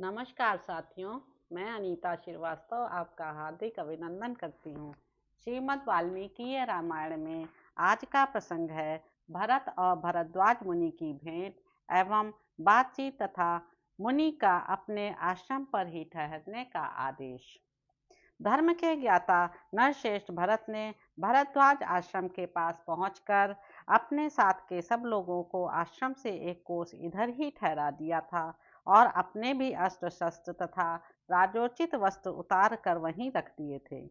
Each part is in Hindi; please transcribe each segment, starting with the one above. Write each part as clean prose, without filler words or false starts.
नमस्कार साथियों, मैं अनीता श्रीवास्तव आपका हार्दिक अभिनंदन करती हूँ। श्रीमद् वाल्मीकि रामायण में आज का प्रसंग है भरत और भरद्वाज मुनि की भेंट एवं बातचीत तथा मुनि का अपने आश्रम पर ही ठहरने का आदेश। धर्म के ज्ञाता नरश्रेष्ठ भरत ने भरद्वाज आश्रम के पास पहुंचकर अपने साथ के सब लोगों को आश्रम से एक कोस इधर ही ठहरा दिया था और अपने भी अस्त्र शस्त्र तथा राजोचित वस्त्र उतार कर वहीं रख दिए थे।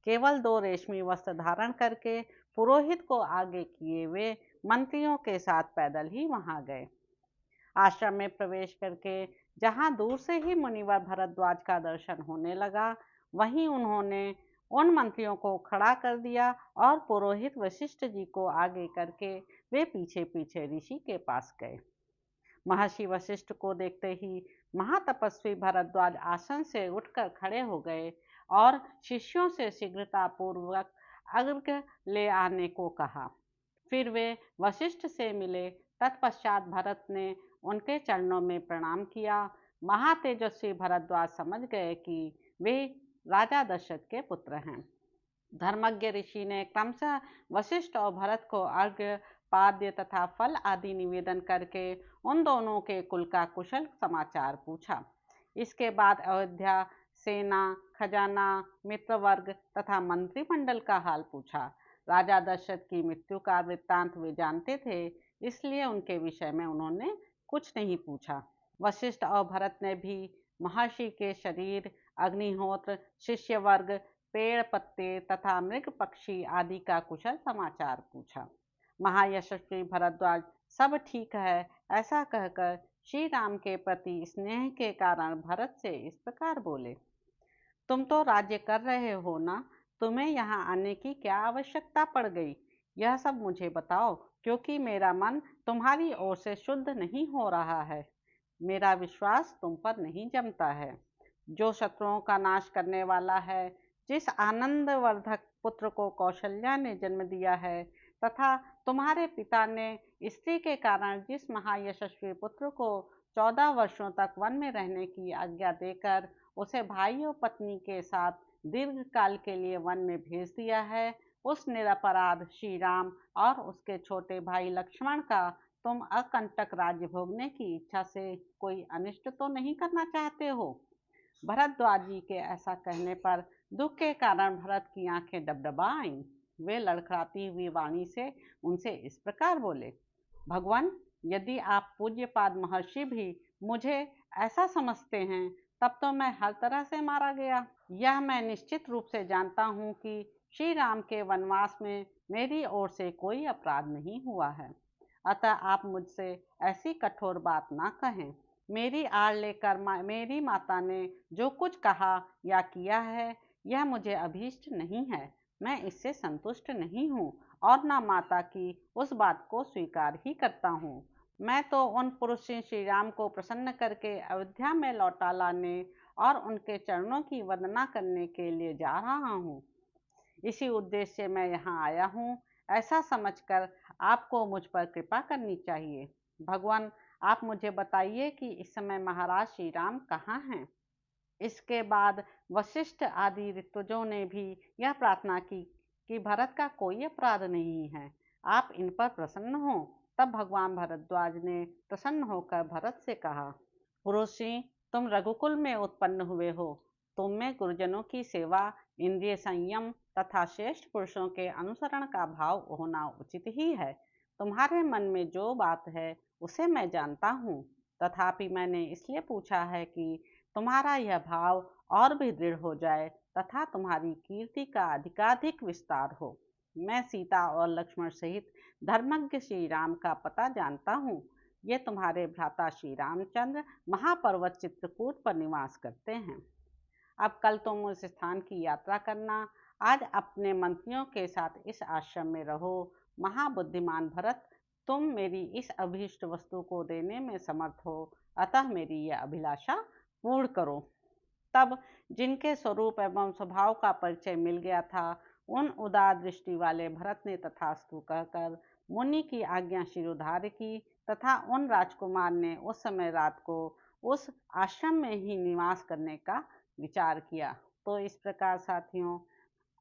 केवल 2 रेशमी वस्त्र धारण करके पुरोहित को आगे किए वे मंत्रियों के साथ पैदल ही वहां गए। आश्रम में प्रवेश करके जहां दूर से ही मुनिवर भरद्वाज का दर्शन होने लगा, वहीं उन्होंने उन मंत्रियों को खड़ा कर दिया और पुरोहित वशिष्ठ जी को आगे करके वे पीछे पीछे ऋषि के पास गए। महर्षि वशिष्ठ को देखते ही महातपस्वी भरद्वाज आसन से उठकर खड़े हो गए और शिष्यों से शीघ्रता पूर्वक अर्घ्य ले आने को कहा। फिर वे वशिष्ठ से मिले। तत्पश्चात भरत ने उनके चरणों में प्रणाम किया। महातेजस्वी भरद्वाज समझ गए कि वे राजा दशरथ के पुत्र हैं। धर्मज्ञ ऋषि ने क्रमशः वशिष्ठ और भरत को अर्घ्य, पाद्य तथा फल आदि निवेदन करके उन दोनों के कुल का कुशल समाचार पूछा। इसके बाद अयोध्या, सेना, खजाना, मित्रवर्ग तथा मंत्रिमंडल का हाल पूछा। राजा दशरथ की मृत्यु का वृत्तांत वे जानते थे, इसलिए उनके विषय में उन्होंने कुछ नहीं पूछा। वशिष्ठ और भरत ने भी महर्षि के शरीर, अग्निहोत्र, शिष्य वर्ग, पेड़ पत्ते तथा मृग पक्षी आदि का कुशल समाचार पूछा। महायशस्वी भरद्वाज सब ठीक है ऐसा कहकर श्री राम के प्रति स्नेह के कारण भरत से इस प्रकार बोले, तुम तो राज्य कर रहे हो ना, तुम्हें यहाँ आने की क्या आवश्यकता पड़ गई? यह सब मुझे बताओ, क्योंकि मेरा मन तुम्हारी ओर से शुद्ध नहीं हो रहा है। मेरा विश्वास तुम पर नहीं जमता है। जो शत्रुओं का नाश करने वाला है, जिस आनंदवर्धक पुत्र को कौशल्या ने जन्म दिया है तथा तुम्हारे पिता ने स्त्री के कारण जिस महायशस्वी पुत्र को 14 वर्षों तक वन में रहने की आज्ञा देकर उसे भाई और पत्नी के साथ दीर्घ काल के लिए वन में भेज दिया है, उस निरपराध श्री राम और उसके छोटे भाई लक्ष्मण का तुम अकंटक राज्य भोगने की इच्छा से कोई अनिष्ट तो नहीं करना चाहते हो? भरद्वाज जी के ऐसा कहने पर दुख के कारण भरत की आंखें डबडबा आईं। वे लड़खड़ाती हुई वाणी से उनसे इस प्रकार बोले, भगवान, यदि आप पूज्यपाद महर्षि भी मुझे ऐसा समझते हैं, तब तो मैं हर तरह से मारा गया। यह मैं निश्चित रूप से जानता हूँ कि श्री राम के वनवास में मेरी ओर से कोई अपराध नहीं हुआ है, अतः आप मुझसे ऐसी कठोर बात ना कहें। मेरी आड़ लेकर मेरी माता ने जो कुछ कहा या किया है, यह मुझे अभीष्ट नहीं है। मैं इससे संतुष्ट नहीं हूँ और न माता की उस बात को स्वीकार ही करता हूँ। मैं तो उन पुरुष श्री राम को प्रसन्न करके अयोध्या में लौटा लाने और उनके चरणों की वंदना करने के लिए जा रहा हूँ। इसी उद्देश्य से मैं यहाँ आया हूँ। ऐसा समझकर आपको मुझ पर कृपा करनी चाहिए। भगवान, आप मुझे बताइए कि इस समय महाराज श्री राम कहाँ हैं? इसके बाद वशिष्ठ आदि ऋतुजों ने भी यह प्रार्थना की कि भरत का कोई अपराध नहीं है, आप इन पर प्रसन्न हो। तब भगवान भरद्वाज ने प्रसन्न होकर भरत से कहा, पुरुषी, तुम रघुकुल में उत्पन्न हुए हो। तुम में गुरुजनों की सेवा, इंद्रिय संयम तथा श्रेष्ठ पुरुषों के अनुसरण का भाव होना उचित ही है। तुम्हारे मन में जो बात है उसे मैं जानता हूँ, तथापि मैंने इसलिए पूछा है कि तुम्हारा यह भाव और भी दृढ़ हो जाए तथा तुम्हारी कीर्ति का अधिकाधिक विस्तार हो। मैं सीता और लक्ष्मण सहित धर्मज्ञ श्री राम का पता जानता हूँ। ये तुम्हारे भ्राता श्री रामचंद्र महापर्वत चित्रकूट पर निवास करते हैं। अब कल तुम उस स्थान की यात्रा करना। आज अपने मंत्रियों के साथ इस आश्रम में रहो। महाबुद्धिमान भरत, तुम मेरी इस अभीष्ट वस्तु को देने में समर्थ हो, अतः मेरी यह अभिलाषा पूर्ण करो। तब जिनके स्वरूप एवं स्वभाव का परिचय मिल गया था, उन उदार दृष्टि वाले भरत ने तथास्तु कहकर मुनि की आज्ञा शिरोधार्य की तथा उन राजकुमार ने उस समय रात को उस आश्रम में ही निवास करने का विचार किया। तो इस प्रकार साथियों,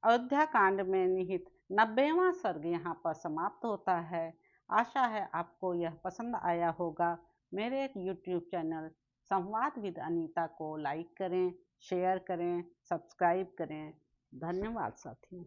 अयोध्या कांड में निहित 90वां सर्ग यहाँ पर समाप्त होता है। आशा है आपको यह पसंद आया होगा। मेरे यूट्यूब चैनल संवाद विद अनीता को लाइक करें, शेयर करें, सब्सक्राइब करें। धन्यवाद साथियों।